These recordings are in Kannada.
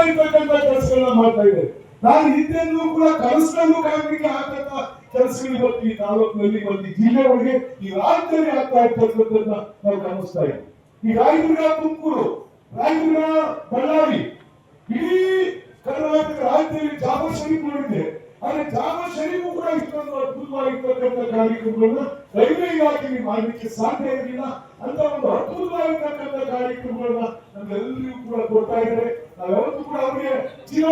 ಇರ್ತಕ್ಕಂಥ ಕೆಲಸಗಳನ್ನ ಮಾಡ್ತಾ ಇದ್ದಾರೆ. ನಾನು ಹಿಂದೆಂದೂ ಕೂಡ ಕನಸನ್ನು ಕಾಣಲಿಕ್ಕೆ ಆಗದ ಕೆಲಸಗಳು ಇವತ್ತು ಈ ತಾಲೂಕಿನಲ್ಲಿ ಮತ್ತು ಈ ಜಿಲ್ಲೆ ಒಳಗೆ ಈ ರಾಜ್ಯದಲ್ಲಿ ಆಗ್ತಾ ಇರ್ತಕ್ಕಂಥದ್ದನ್ನ ನಾವು ಗಮನಿಸ್ತಾ ಇದ್ದೀವಿ. ಈ ರಾಯದುರ್ಗ, ತುಮಕೂರು, ರಾಯದುರ್ಗ, ಬಳ್ಳಾರಿ, ಇಡೀ ಕರ್ನಾಟಕ ರಾಜ್ಯದಲ್ಲಿ ಜಾಫರ್ ಶರೀಫ್ ನೋಡಿದೆ. ಆದ್ರೆ ಜಾಫರ್ ಶರೀಫ್ ಕೂಡ ಇಷ್ಟೊಂದು ಅದ್ಭುತವಾಗಿರ್ತಕ್ಕಂಥ ಕಾರ್ಯಕ್ರಮಗಳನ್ನ ರೈಲ್ವೆ ಇಲಾಖೆಗೆ ಮಾಡಲಿಕ್ಕೆ ಸಾಧ್ಯ ಇರಲಿಲ್ಲ. ಅಂತ ಒಂದು ಅದ್ಭುತವಾಗಿರ್ತಕ್ಕಂಥ ಕಾರ್ಯಕ್ರಮಗಳನ್ನ ನಮ್ಗೆಲ್ಲರಿಗೂ ಕೂಡ ಕೊಡ್ತಾ ಇದ್ದಾರೆ. ನಾವು ಯಾವತ್ತೂ ಕೂಡ ಅವರಿಗೆ ಚಿರ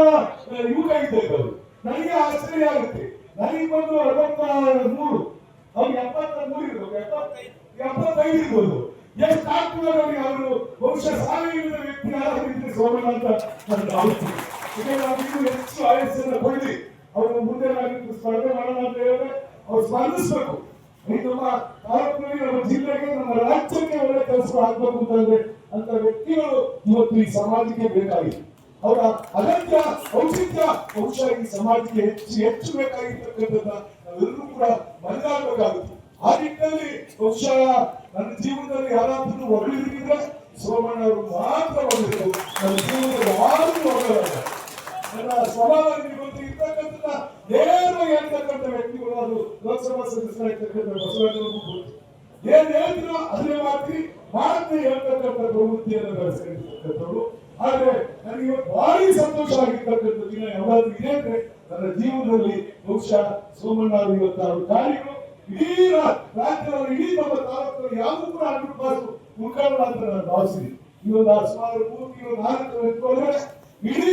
ಯುವಕ ಇದ್ದೇವೆ. ಅವರು ನನಗೆ ಆಶ್ಚರ್ಯ ಆಗುತ್ತೆ. ನನಗೆ ಬಂದು 63, ಅವ್ರಿಗೆ 73 ಇರ್ಬೋದು, 75 ಇರ್ಬೋದು. ಎಷ್ಟು ಆಗ್ತದೆ ಅವರಿಗೆ? ಅವರು ಬಹುಶಃ ಸಾಲಿನ ವ್ಯಕ್ತಿ ಯಾರಾದ್ರೂ ಸೋಮಣ್ಣ ಅಂತ ನಾನು ಭಾವಿಸ್ತೀನಿ. ಯಾಕಂದ್ರೆ ಹೆಚ್ಚು ಆಯಸ್ಸನ್ನು ಕೊಡಲಿ, ಅವರು ಮುಂದೆ ನಾವು ಸ್ಪರ್ಧೆ ಮಾಡೋಣ ಅಂತ ಹೇಳಿದ್ರೆ ಅವ್ರು ಸ್ಪರ್ಧಿಸ್ಬೇಕು. ನಮ್ಮ ತಾಲೂಕಿನಲ್ಲಿ, ನಮ್ಮ ಜಿಲ್ಲೆಗೆ, ನಮ್ಮ ರಾಜ್ಯಕ್ಕೆ ಒಳ್ಳೆ ಕೆಲಸ ಆಗ್ಬೇಕು ಅಂತಂದ್ರೆ ಅಂತ ವ್ಯಕ್ತಿಗಳು ಇವತ್ತು ಈ ಸಮಾಜಕ್ಕೆ ಬೇಕಾಗಿದೆ. ಅವರ ಅಗತ್ಯ ಔಚಿತ್ಯ ಬಹುಶಃ ಈ ಸಮಾಜಕ್ಕೆ ಹೆಚ್ಚು ಬೇಕಾಗಿರ್ತಕ್ಕಂಥದ್ದನ್ನ ನಾವೆಲ್ಲರೂ ಕೂಡ ಮನಗಾಗಬೇಕಾಗುತ್ತೆ. ಆ ನಿಟ್ಟಿನಲ್ಲಿ ಬಹುಶಃ ನನ್ನ ಜೀವನದಲ್ಲಿ ಯಾರಾದ್ರೂ ಹೊಗಳಿದ್ರೆ ಸೋಮಣ್ಣ ಅವರು ಮಾತ್ರ ಹೊಗಳಿದ್ರು. ನನ್ನ ಜೀವನದಲ್ಲಿ ಯಾರು ಹೊಗಳಲ್ಲ. ನನ್ನ ಸ್ವಭಾವದಲ್ಲಿ ಇವತ್ತು ಇರ್ತಕ್ಕಂಥ ನೇರವಾಗಿ ಹೇಳ್ತಕ್ಕಂಥ ವ್ಯಕ್ತಿಗಳು ಅದು ಲೋಕಸಭಾ ಸದಸ್ಯರಾಗಿರ್ತಕ್ಕಂಥ ಬಸವರಾಜರು ಏನ್ ಹೇಳ್ತಿರೋ ಅದನ್ನೇ ಮಾಡ್ತೀವಿ, ಮಾಡದೆ ಹೇಳ್ತಕ್ಕಂಥ ಪ್ರವೃತ್ತಿಯನ್ನು ಬೆಳೆಸಿರ್ತಕ್ಕಂಥವ್ರು. ಆದ್ರೆ ನನಗೆ ಭಾರಿ ಸಂತೋಷ ಆಗಿರ್ತಕ್ಕಂಥ ದಿನ ಯಾವಾಗಲೂ ಇದೆ ಅಂದ್ರೆ ನನ್ನ ಜೀವನದಲ್ಲಿ ಬಹುಶಃ ಸೋಮಣ್ಣ ಅವರು ಇವತ್ತು ಅವ್ರ ಕಾರ್ಯಗಳು ಇಡೀ ರಾಜ್ಯದಲ್ಲಿ, ಇಡೀ ನಮ್ಮ ತಾಲೂಕಿನಲ್ಲಿ ಯಾವುದು ಕೂಡ ಅಡ್ಡುಪಾಸು ಮುಖಂಡ ಅಂತ ನಾನು ಭಾವಿಸಿದ್ದೀನಿ. ಇವೊಂದು ಸುಮಾರು 3-4 ಎತ್ಕೊಂಡ್ರೆ ಇಡೀ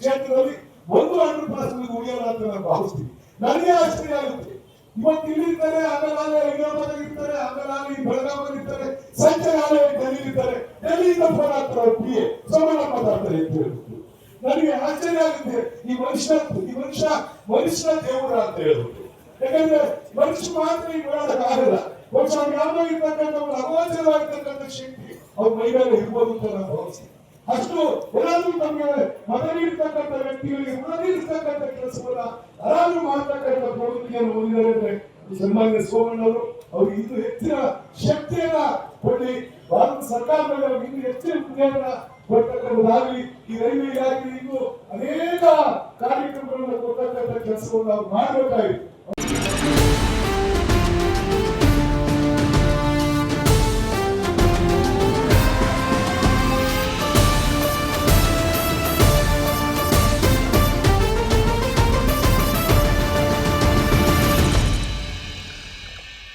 ಕ್ಷೇತ್ರದಲ್ಲಿ ಒಂದು ಅಂಡರ್ಪಾಸ್ ಉಳಿಯೋಲ್ಲ ಅಂತ ನಾನು ಭಾವಿಸ್ತೀನಿ. ನನಗೆ ಆಶ್ಚರ್ಯ ಆಗುತ್ತೆ. ಇವತ್ತು ಇಲ್ಲಿರ್ತಾರೆ, ಆಮೇಲೆ ಹೈದರಾಬಾದ್ ಇರ್ತಾರೆ, ಆಮೇಲೆ ಬೆಳಗಾವಿ ಇರ್ತಾರೆ, ಸಂಜೆ ಡೆಲ್ಲಿ ಇರ್ತಾರೆ. ಡೆಲ್ಲಿಯಿಂದ ಫೋನ್ ಆಗ್ತಾರೆ, PA ಸೋಮಣ್ಣ ಮಾತಾಡ್ತಾರೆ ಅಂತ ಹೇಳ್ಬಿಟ್ಟು ನನಗೆ ಆಶ್ಚರ್ಯ ಆಗುತ್ತೆ. ಈ ಮನುಷ್ಯ ದೇವರ ಅಂತ ಹೇಳ್ಬಿಟ್ಟು. ಯಾಕಂದ್ರೆ ಮನುಷ್ಯ ಮಾತ್ರ ಈಗ ಮಾಡೋದಕ್ಕಾಗಲ್ಲ. ಬಹುಶಃ ಯಾವುದೋ ಇರ್ತಕ್ಕಂಥ ಒಂದು ಅಗೋಚರವಾಗಿರ್ತಕ್ಕಂಥ ಶಕ್ತಿ ಅವ್ರ ಮೈಮೇಲೆ ಇರ್ಬೋದು ಅಂತ ನಾನು ಭಾವಿಸ್ತೀನಿ. ಅಷ್ಟು ಎಲ್ಲರೂ ತಮಗೆ ಮತ ನೀಡತಕ್ಕಂಥ ವ್ಯಕ್ತಿಗಳಿಗೆ ಮತ ನೀಡತಕ್ಕಂಥ ಕೆಲಸವನ್ನ ಆರಾಮ ಮಾಡತಕ್ಕಂಥ ಪ್ರವೃತ್ತಿಯನ್ನು ಹೊಂದಿದ್ದಾರೆ ಅಂದ್ರೆ ಸನ್ಮಾನ್ಯ ಸೋಮಣ್ಣವರು ಅವ್ರಿಗೆ ಇನ್ನೂ ಹೆಚ್ಚಿನ ಶಕ್ತಿಯನ್ನ ಕೊಡ್ಲಿ. ಭಾರತ ಸರ್ಕಾರದಲ್ಲಿ ಅವ್ರಿಗೆ ಇನ್ನೂ ಹೆಚ್ಚಿನ ಹುದ್ದೆಯನ್ನ ಕೊಡ್ತಕ್ಕಂಥದ್ದಾಗಲಿ. ಈ ರೈಲ್ವೆ ಇಲಾಖೆ ಇನ್ನೂ ಅನೇಕ ಕಾರ್ಯಕ್ರಮಗಳನ್ನು ಕೊಡ್ತಕ್ಕಂಥ ಕೆಲಸವನ್ನು ಅವ್ರು ಮಾಡಬೇಕಾಗಿತ್ತು.